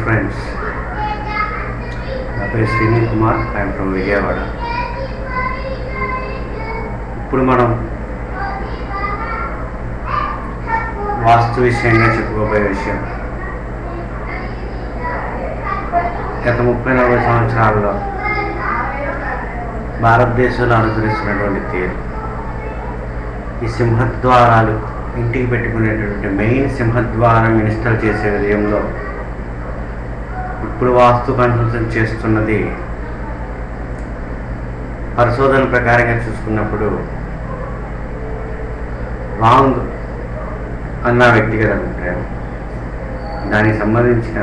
friends, నా పేరు Srini Kumar. I'm from Vijayawada. ఇప్పుడు మనం వాస్తు విషయంగా చెప్పుకోబోయే విషయం, గత 30-40 సంవత్సరాల్లో భారతదేశంలో అనుసరిస్తున్నటువంటి తీరు, ఈ సింహద్వారాలు ఇంటికి పెట్టుకునేటువంటి మెయిన్ సింహద్వారం ఇన్స్టాల్ చేసే విషయంలో ఇప్పుడు వాస్తు కన్సల్టెంట్ చేస్తున్నది పరిశోధన ప్రకారంగా చూసుకున్నప్పుడు రాంగ్ అన్న వ్యక్తిగత అభిప్రాయం. దానికి సంబంధించిన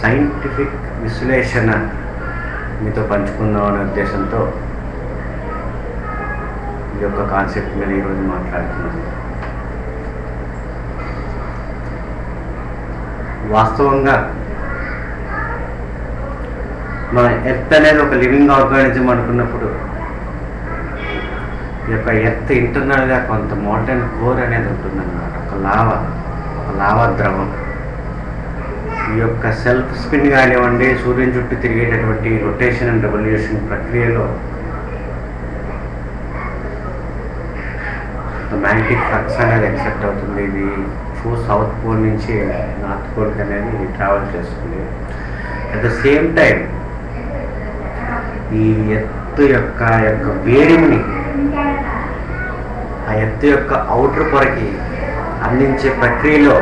సైంటిఫిక్ విశ్లేషణ మీతో పంచుకుందాం అనే ఉద్దేశంతో ఈ యొక్క కాన్సెప్ట్ మీద ఈరోజు మాట్లాడుతున్నాను. వాస్తవంగా మన ఎర్త్ అనేది ఒక లివింగ్ ఆర్గానిజం అనుకున్నప్పుడు ఈ యొక్క ఎర్త్ ఇంటర్నల్గా కొంత మోల్టెన్ కోర్ అనేది ఉంటుందన్నమాట. ఒక లావా ద్రవం. ఈ యొక్క సెల్ఫ్ స్పిన్ కానివ్వండి, సూర్యుని చుట్టూ తిరిగేటటువంటి రొటేషన్ అండ్ రెవల్యూషన్ ప్రక్రియలో మ్యాగ్నెటిక్ ఫ్లక్స్ అనేది ఎక్సెప్ట్ అవుతుంది. ఇది సౌత్ పోల్ నుంచి నార్త్ పోల్కి అనేది ట్రావెల్ చేస్తుంది. అట్ ద సేమ్ టైం ఈ ఎత్తు యొక్క వేడిని ఆ ఎత్తు యొక్క ఔటర్ పొరకి అందించే ప్రక్రియలో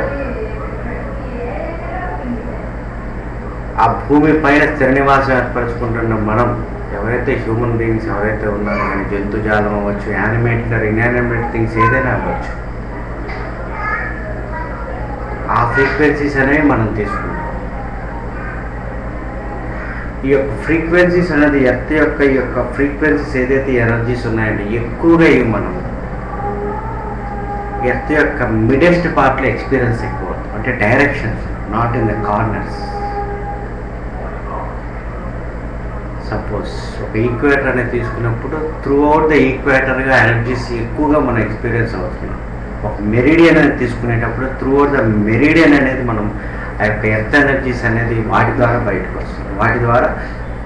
ఆ భూమి పైన స్థిర నివాసం ఏర్పరచుకుంటున్న మనం ఎవరైతే హ్యూమన్ బీయింగ్స్ ఎవరైతే ఉన్నారో, కానీ జంతుజాలం అవ్వచ్చు, యానిమేటెడ్ ఇన్యానిమేటెడ్ థింగ్స్ ఏదైనా అవ్వచ్చు, ఆ ఫ్రీక్వెన్సీస్ అనేవి మనం తీసుకుంటాం. ఈ యొక్క ఫ్రీక్వెన్సీస్ అనేది ఎర్త్ యొక్క ఈ యొక్క ఫ్రీక్వెన్సీస్ ఏదైతే ఎనర్జీస్ ఉన్నాయంటే ఎక్కువగా ఇవి మనం ఎర్త్ యొక్క మిడెస్ట్ పార్ట్లో ఎక్స్పీరియన్స్ ఎక్కువ, అంటే directions, not in the corners. Suppose ఒక ఈక్వేటర్ అనేది తీసుకున్నప్పుడు త్రూ అవుట్ ద ఈక్వేటర్గా ఎనర్జీస్ ఎక్కువగా మనం ఎక్స్పీరియన్స్ అవుతున్నాం. ఒక మెరిడియన్ అనేది తీసుకునేటప్పుడు త్రూ అవుట్ ద మెరిడియన్ అనేది మనం ఆ యొక్క ఎర్త్ ఎనర్జీస్ అనేది వాటి ద్వారా బయటకు వస్తుంది. వాటి ద్వారా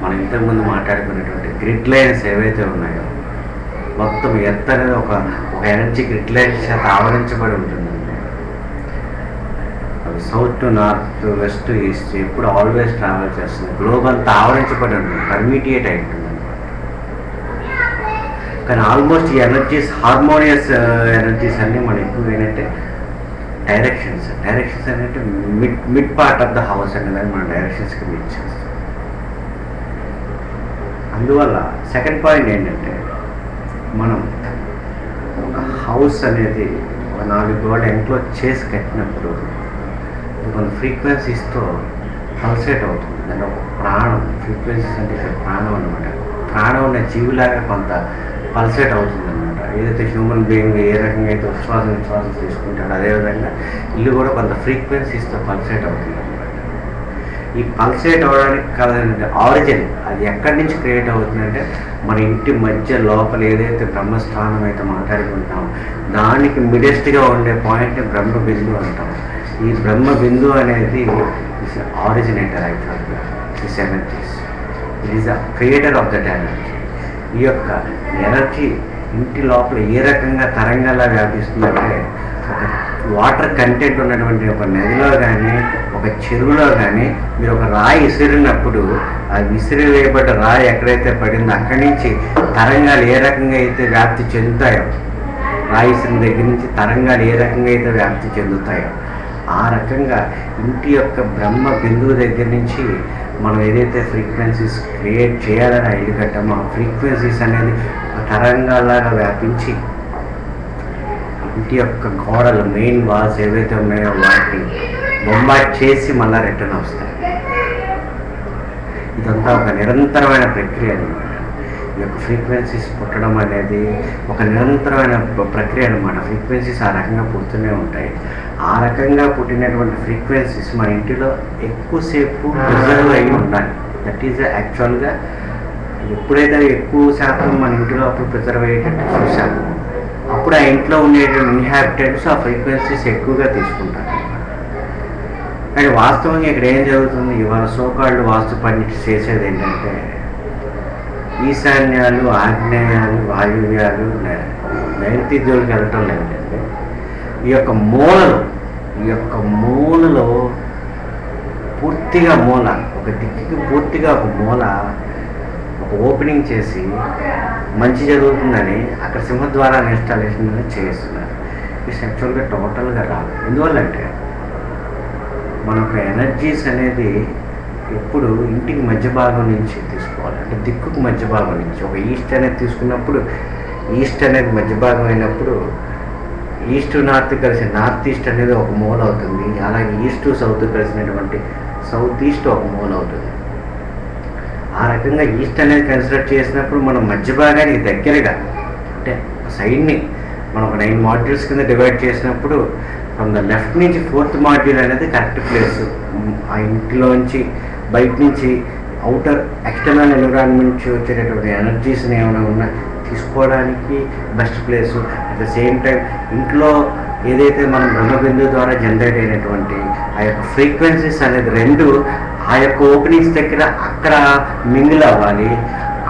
మనం ఇంతకుముందు మాట్లాడుకునేటువంటి గ్రిడ్ లైన్స్ ఏవైతే ఉన్నాయో, మొత్తం ఎర్త్ అనేది ఒక ఎనర్జీ గ్రిడ్ లైన్స్ చేత ఆవరించబడి ఉంటుందండి. అవి south to north, west to east ఎప్పుడు ఆల్వేస్ ట్రావెల్ చేస్తుంది. గ్లోబ్ అంతా ఆవరించబడి ఉంటుంది, పర్మిటియేట్ అయి ఉంటుంది అనమాట. కానీ ఆల్మోస్ట్ ఈ ఎనర్జీస్, హార్మోనియస్ ఎనర్జీస్ అన్నీ మనం ఎక్కువ ఏంటంటే డైరెక్షన్స్ అంటే mid part of the house అనేది మనం డైరెక్షన్స్కి మీట్ చేస్తాం. అందువల్ల సెకండ్ పాయింట్ ఏంటంటే, మనం ఒక హౌస్ అనేది ఒక 4 గోడలు ఎంక్లోజ్ చేసి కట్టినప్పుడు కొంత ఫ్రీక్వెన్సీస్తో పల్సేట్ అవుతుంది. దాని ఒక ప్రాణం, ఫ్రీక్వెన్సీస్ అంటే ప్రాణం అనమాట. ప్రాణం ఉన్న జీవులాగా కొంత పల్సేట్ అవుతుంది అనమాట. ఏదైతే హ్యూమన్ బీయింగ్ ఏ రకంగా అయితే విశ్వాసం తీసుకుంటాడో, అదేవిధంగా ఇల్లు కూడా కొంత ఫ్రీక్వెన్సీస్తో పల్సేట్ అవుతుంది అనమాట. ఈ పల్సేట్ అవ్వడానికి కాదంటే ఆరిజిన్ అది ఎక్కడి నుంచి క్రియేట్ అవుతుందంటే, మన ఇంటి మధ్య లోపల ఏదైతే బ్రహ్మస్థానం అయితే మాట్లాడుకుంటామో దానికి మిడెస్ట్గా ఉండే పాయింట్ బ్రహ్మ బిందు అంటాం. ఈ బ్రహ్మ బిందు అనేది ఆరిజినేటర్ యాక్చువల్గా this energies. It is the creator of that energy. ఈ యొక్క ఎనర్జీ ఇంటి లోపల ఏ రకంగా తరంగాలా వ్యాపిస్తుందంటే, ఒక వాటర్ కంటెంట్ ఉన్నటువంటి ఒక నదిలో కానీ ఒక చెరువులో కానీ మీరు ఒక రాయి విసిరినప్పుడు ఆ విసిరివేయబడ్డ రాయి ఎక్కడైతే పడిందో అక్కడి నుంచి తరంగాలు ఏ రకంగా అయితే వ్యాప్తి చెందుతాయో, రాయి విసిరిన దగ్గర నుంచి తరంగాలు ఏ రకంగా అయితే వ్యాప్తి చెందుతాయో, ఆ రకంగా ఇంటి యొక్క బ్రహ్మ బిందువు దగ్గర నుంచి మనం ఏదైతే ఫ్రీక్వెన్సీస్ క్రియేట్ చేయాలని ఐదు కట్టామో ఆ ఫ్రీక్వెన్సీస్ అనేది ఒక తరంగాలాగా వ్యాపించి ఇంటి యొక్క గోడలు, మెయిన్ వాల్స్ ఏవైతే ఉన్నాయో వాటిని బొంబాట్ చేసి మళ్ళీ రిటర్న్ వస్తాయి. ఇదంతా ఒక నిరంతరమైన ప్రక్రియ అనమాట. ఈ యొక్క ఫ్రీక్వెన్సీస్ పుట్టడం అనేది ఒక నిరంతరమైన ప్రక్రియ అనమాట. ఫ్రీక్వెన్సీస్ ఆ రకంగా పుడుతూనే ఉంటాయి. ఆ రకంగా పుట్టినటువంటి ఫ్రీక్వెన్సీస్ మన ఇంటిలో ఎక్కువసేపు ప్రిజర్వ్ అయ్యి ఉండాలి. దట్ ఈజ్ యాక్చువల్గా ఎప్పుడైతే ఎక్కువ శాతం మన ఇంటిలో అప్పుడు ప్రిజర్వ్ అయ్యేటట్టు చూసాము, అప్పుడు ఆ ఇంట్లో ఉండేటువంటి ఇన్హాబిటెంట్స్ ఆ ఫ్రీక్వెన్సీస్ ఎక్కువగా తీసుకుంటారు. కానీ వాస్తవంగా ఇక్కడ ఏం జరుగుతుంది, ఇవాళ సోకాళ్ళు వాస్తు పండిట్స్ చేసేది ఏంటంటే ఈశాన్యాలు, ఆగ్నేయాలు, వాయువ్యాలు, నైరుతి వెళ్ళటం లేదంటే ఈ యొక్క మూలలో పూర్తిగా మూల, ఒక దిక్కుకి పూర్తిగా ఒక మూల ఒక ఓపెనింగ్ చేసి మంచి జరుగుతుందని అక్కడ సింహద్వారాన్ని ఇన్స్టాలేషన్ చేస్తున్నారు. ఇది యాక్చువల్గా టోటల్గా రాదు. ఎందువల్లంటే మనకు ఎనర్జీస్ అనేది ఎప్పుడు ఇంటికి మధ్య భాగం నుంచి తీసుకోవాలి, అంటే దిక్కుకు మధ్య భాగం నుంచి. ఒక ఈస్ట్ అనేది తీసుకున్నప్పుడు ఈస్ట్ అనేది మధ్య భాగం అయినప్పుడు ఈస్ట్ నార్త్ కలిసి నార్త్ ఈస్ట్ అనేది ఒక మూల అవుతుంది. అలాగే ఈస్ట్ సౌత్ కలిసినటువంటి సౌత్ ఈస్ట్ ఒక మూల అవుతుంది. ఆ రకంగా ఈస్ట్ అనేది కన్సిడర్ చేసినప్పుడు మనం మధ్య భాగానికి దగ్గరగా, అంటే సైడ్ని మనం ఒక 9 మాడ్యూల్స్ కింద డివైడ్ చేసినప్పుడు ఫ్రమ్ ద లెఫ్ట్ నుంచి 4th మాడ్యూల్ అనేది కరెక్ట్ ప్లేస్. ఆ ఇంటిలోంచి బయట నుంచి అవుటర్ ఎక్స్టర్నల్ ఎన్విరాన్మెంట్ నుంచి వచ్చేటటువంటి ఎనర్జీస్ని ఏమైనా ఉన్నా తీసుకోవడానికి best place. At the same time ఇంట్లో ఏదైతే మనం బ్రహ్మబిందు ద్వారా జనరేట్ అయినటువంటి ఆ యొక్క ఫ్రీక్వెన్సీస్ అనేది రెండు ఆ యొక్క ఓపెనింగ్స్ దగ్గర అక్కడ మింగిల్ అవ్వాలి.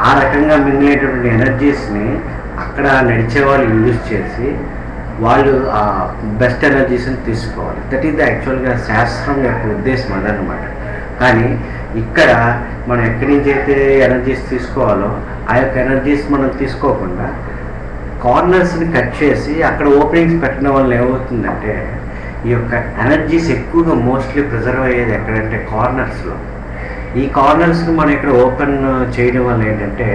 ఆ రకంగా మింగిలేటటువంటి ఎనర్జీస్ని అక్కడ నడిచే వాళ్ళు యూజ్ చేసి వాళ్ళు ఆ బెస్ట్ ఎనర్జీస్ని తీసుకోవాలి. దట్ ఈస్ ద యాక్చువల్గా శాస్త్రం యొక్క ఉద్దేశం అదనమాట. కానీ ఇక్కడ మనం ఎక్కడి నుంచి అయితే ఎనర్జీస్ తీసుకోవాలో ఆ యొక్క ఎనర్జీస్ మనం తీసుకోకుండా కార్నర్స్ని కట్ చేసి అక్కడ ఓపెనింగ్స్ పెట్టడం వల్ల ఏమవుతుందంటే ఈ యొక్క ఎనర్జీస్ ఎక్కువగా మోస్ట్లీ ప్రిజర్వ్ అయ్యేది ఎక్కడంటే కార్నర్స్లో. ఈ కార్నర్స్ని మనం ఇక్కడ ఓపెన్ చేయడం వల్ల ఏంటంటే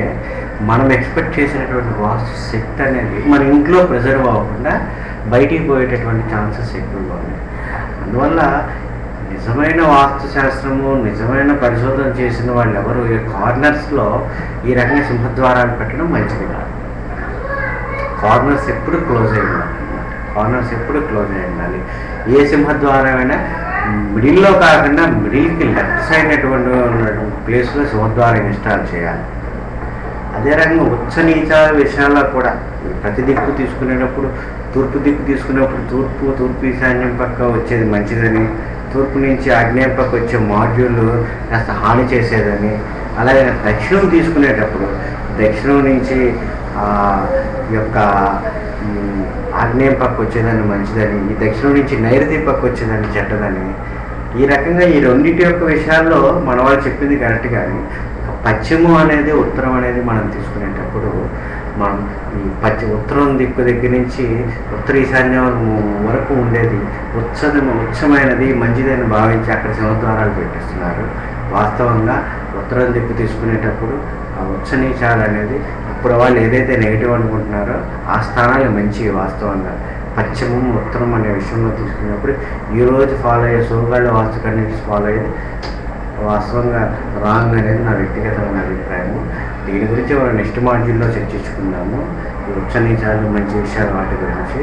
మనం ఎక్స్పెక్ట్ చేసినటువంటి వాస్తు శక్తి అనేది మన ఇంట్లో ప్రిజర్వ్ అవ్వకుండా బయటికి పోయేటటువంటి ఛాన్సెస్ ఎక్కువగా ఉన్నాయి. అందువల్ల నిజమైన వాస్తు శాస్త్రము, నిజమైన పరిశోధన చేసిన వాళ్ళు ఎవరు ఈ కార్నర్స్లో ఈ రకంగా సింహద్వారాలు పెట్టడం మంచిది కాదు. కార్నర్స్ ఎప్పుడు క్లోజ్ అయి ఉండాలి. ఏ సింహద్వారం అయినా మిడిల్లో కాకుండా మిడిల్కి లెఫ్ట్ సైడ్ అటువంటి ప్లేస్లో సింహద్వారం ఇన్స్టాల్ చేయాలి. అదే రకంగా ఉచ్చ నీచాల విషయాల్లో కూడా ప్రతి దిక్కు తీసుకునేటప్పుడు తూర్పు దిక్కు తీసుకునేప్పుడు తూర్పు ఈశాన్యం పక్క వచ్చేది మంచిదని, తూర్పు నుంచి ఆగ్నేయం పక్క వచ్చే మాడ్యూల్ కాస్త హాని చేసేదని, అలాగే దక్షిణం తీసుకునేటప్పుడు దక్షిణం నుంచి యొక్క ఆగ్నేయం పక్క వచ్చేదాన్ని మంచిదని, ఈ దక్షిణం నుంచి నైరుతి పక్క వచ్చేదాన్ని చెడ్డదని. ఈ రకంగా ఈ రెండింటి యొక్క విషయాల్లో మన వాళ్ళు చెప్పింది కరెక్ట్. కానీ పశ్చిమం అనేది ఉత్తరం అనేది మనం తీసుకునేటప్పుడు మనం ఈ ఉత్తరం దిక్కు దగ్గర నుంచి ఉత్తర ఈశాన్యం వరకు ఉండేది ఉచ్చమైనది మంచిదని భావించి అక్కడ సింహద్వారాలు పెట్టిస్తున్నారు. వాస్తవంగా ఉత్తరం దిక్కు తీసుకునేటప్పుడు ఆ ఉచ్చ నీచాలు అనేది ఇప్పుడు వాళ్ళు ఏదైతే నెగిటివ్ అనుకుంటున్నారో ఆ స్థానాలు మంచివి. వాస్తవంగా పశ్చిమం ఉత్తరం అనే విషయంలో తీసుకున్నప్పుడు ఈరోజు ఫాలో అయ్యే సోగాళ్ళ వాస్తు కండిషన్స్ ఫాలో అయ్యేది వాస్తవంగా రాంగ్ అనేది నా వ్యక్తిగతమైన అభిప్రాయము. దీని గురించి మనం నెక్స్ట్ మాడ్యూల్లో చర్చించుకుందాము. ఈ ఉచ్చ నీచాలు మంచి విషయాలు వాటి గురించి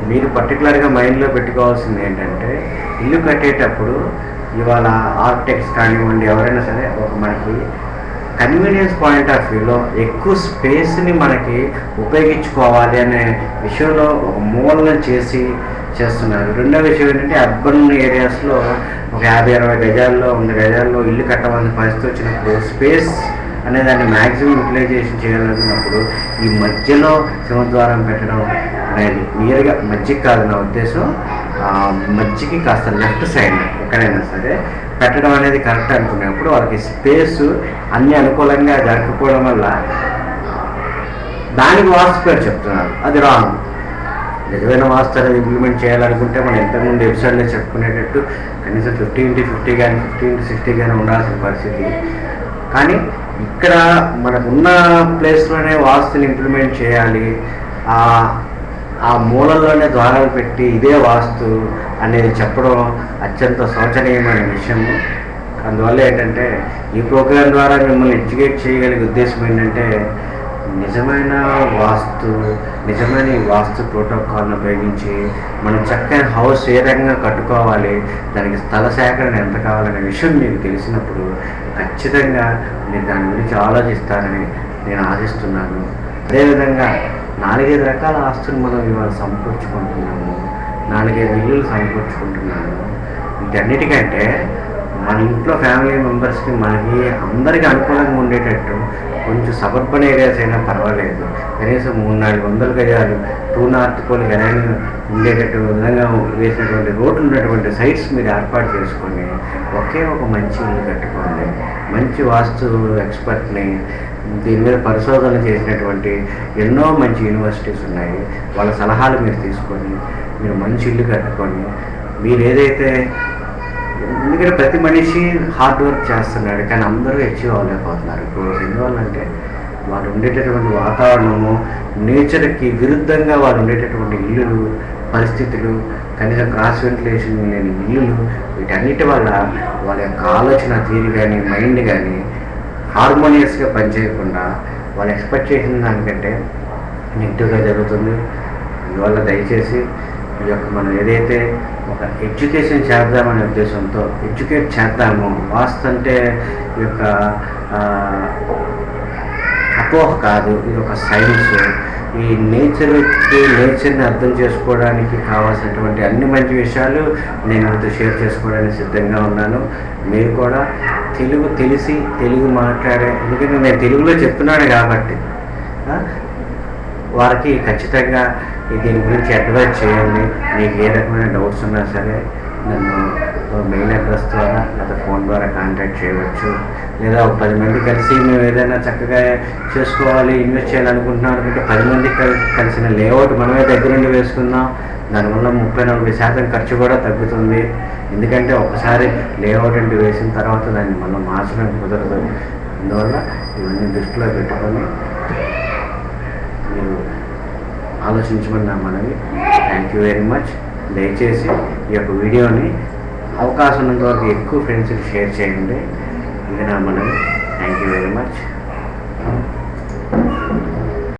మీరు పర్టికులర్గా మైండ్లో పెట్టుకోవాల్సింది ఏంటంటే ఇల్లు కట్టేటప్పుడు ఇవాళ ఆర్కిటెక్ట్స్ కానివ్వండి ఎవరైనా సరే ఒక మనకి కన్వీనియన్స్ పాయింట్ ఆఫ్ వ్యూలో ఎక్కువ స్పేస్ని మనకి ఉపయోగించుకోవాలి అనే విషయంలో ఒక మూలన చేస్తున్నారు. రెండో విషయం ఏంటంటే అర్బన్ ఏరియాస్లో ఒక 50-60 గజాల్లో 100 గజాల్లో ఇల్లు కట్టవలసిన పరిస్థితి వచ్చినప్పుడు స్పేస్ అనే దాన్ని మ్యాక్సిమం యూటిలైజేషన్ చేయాలనుకున్నప్పుడు ఈ మధ్యలో సింహద్వారం పెట్టడం అనేది నియర్గా మధ్యకి కాదు నా ఉద్దేశం, మధ్యకి కాస్త లెఫ్ట్ సైడ్ ఎక్కడైనా సరే పెట్టడం అనేది కరెక్ట్ అనుకున్నప్పుడు వాళ్ళకి స్పేస్ అన్ని అనుకూలంగా జరగకపోవడం వల్ల దానికి వాస్తు పేరు చెప్తున్నారు. అది రాంగ్. నిజమైన వాస్తు అనేది ఇంప్లిమెంట్ చేయాలనుకుంటే మనం ఇంతకుముందు ఎపిసోడ్లో చెప్పుకునేటట్టు కనీసం 50x50 కానీ 50x60 కానీ ఉండాల్సిన పరిస్థితి. కానీ ఇక్కడ మనకున్న ప్లేస్లోనే వాస్తుని ఇంప్లిమెంట్ చేయాలి, ఆ మూలల్లోనే ద్వారాలు పెట్టి ఇదే వాస్తు అనేది చెప్పడం అత్యంత శోచనీయమైన విషయము. అందువల్ల ఏంటంటే ఈ ప్రోగ్రాం ద్వారా మిమ్మల్ని ఎడ్యుకేట్ చేయగలిగే ఉద్దేశం ఏంటంటే నిజమైన వాస్తు ప్రోటోకాల్ను ఉపయోగించి మనం చక్కని హౌస్ ఏ రకంగా కట్టుకోవాలి, దానికి స్థల సేకరణ ఎంత కావాలనే విషయం మీకు తెలిసినప్పుడు ఖచ్చితంగా మీరు దాని గురించి ఆలోచిస్తారని నేను ఆశిస్తున్నాను. అదేవిధంగా 4-5 రకాల ఆస్తులు మనం ఇవాళ సమకూర్చుకుంటున్నాము, 4-5 ఇల్లులు సమకూర్చుకుంటున్నాము. వీటన్నిటికంటే మన ఇంట్లో ఫ్యామిలీ మెంబర్స్కి మనకి అందరికీ అనుకూలంగా ఉండేటట్టు కొంచెం సబర్బన్ ఏరియాస్ అయినా పర్వాలేదు, కనీసం 300-400 గజాలు 2 నార్త్ పోల్ గనాన్ని ఉండేటట్టు విధంగా వేసినటువంటి రోడ్లు ఉన్నటువంటి సైట్స్ మీరు ఏర్పాటు చేసుకొని ఒకే ఒక మంచి ఇల్లు కట్టుకోండి. మంచి వాస్తు ఎక్స్పర్ట్ని, దీని మీద పరిశోధన చేసినటువంటి ఎన్నో మంచి యూనివర్సిటీస్ ఉన్నాయి, వాళ్ళ సలహాలు మీరు తీసుకొని మీరు మంచి ఇల్లు కట్టుకొని మీరు ఏదైతే, ఎందుకంటే ప్రతి మనిషి హార్డ్ వర్క్ చేస్తున్నాడు కానీ అందరూ అచీవ్ అవ్వలేకపోతున్నారు. ఇప్పుడు ఎందువల్లంటే వాళ్ళు ఉండేటటువంటి వాతావరణము, నేచర్కి విరుద్ధంగా వాళ్ళు ఉండేటటువంటి ఇల్లులు, పరిస్థితులు, కనీసం క్రాస్ వెంటిలేషన్ లేని ఇల్లులు, వీటన్నిటి వల్ల వాళ్ళ యొక్క ఆలోచన తీరు కానీ మైండ్ కానీ హార్మోనియస్గా పనిచేయకుండా వాళ్ళు ఎక్స్పెక్ట్ చేసిన దానికంటే నెగిటివ్గా జరుగుతుంది. అందువల్ల దయచేసి ఈ యొక్క మనం ఏదైతే ఒక ఎడ్యుకేషన్ చేద్దామనే ఉద్దేశంతో ఎడ్యుకేట్ చేద్దాము. వాస్తు అంటే ఈ యొక్క అపోహ కాదు, ఇది ఒక సైన్స్. ఈ నేచర్ని అర్థం చేసుకోవడానికి కావాల్సినటువంటి అన్ని మంచి విషయాలు నేను మీతో షేర్ చేసుకోవడానికి సిద్ధంగా ఉన్నాను. మీరు కూడా తెలుగు తెలిసి తెలుగు మాట్లాడే, ఎందుకంటే నేను తెలుగులో చెప్తున్నాను కాబట్టి వారికి ఖచ్చితంగా దీని గురించి అడ్వైజ్ చేయండి. మీకు ఏ రకమైన డౌట్స్ ఉన్నా సరే నన్ను మెయిల్ అడ్రస్ ద్వారా లేదా ఫోన్ ద్వారా కాంటాక్ట్ చేయవచ్చు. లేదా ఒక 10 మంది కలిసి మేము ఏదైనా చక్కగా చేసుకోవాలి, ఇన్వెస్ట్ చేయాలనుకుంటున్నాం అనుకుంటే 10 మంది కలిసిన లేఅవుట్ మనమే దగ్గరుండి వేసుకుందాం. దానివల్ల 30-40% ఖర్చు కూడా తగ్గుతుంది. ఎందుకంటే ఒకసారి లేఅవుట్ అంటే వేసిన తర్వాత దాన్ని మనం మార్చడం కుదరదు. అందువల్ల ఇవన్నీ దృష్టిలో పెట్టుకొని మీరు ఆలోచించమని నా మనవి. Thank you very much. దయచేసి ఈ యొక్క వీడియోని అవకాశం ఉన్నంత వరకు ఎక్కువ ఫ్రెండ్స్కి షేర్ చేయండి. ఇది నా మనవి. Thank you very much.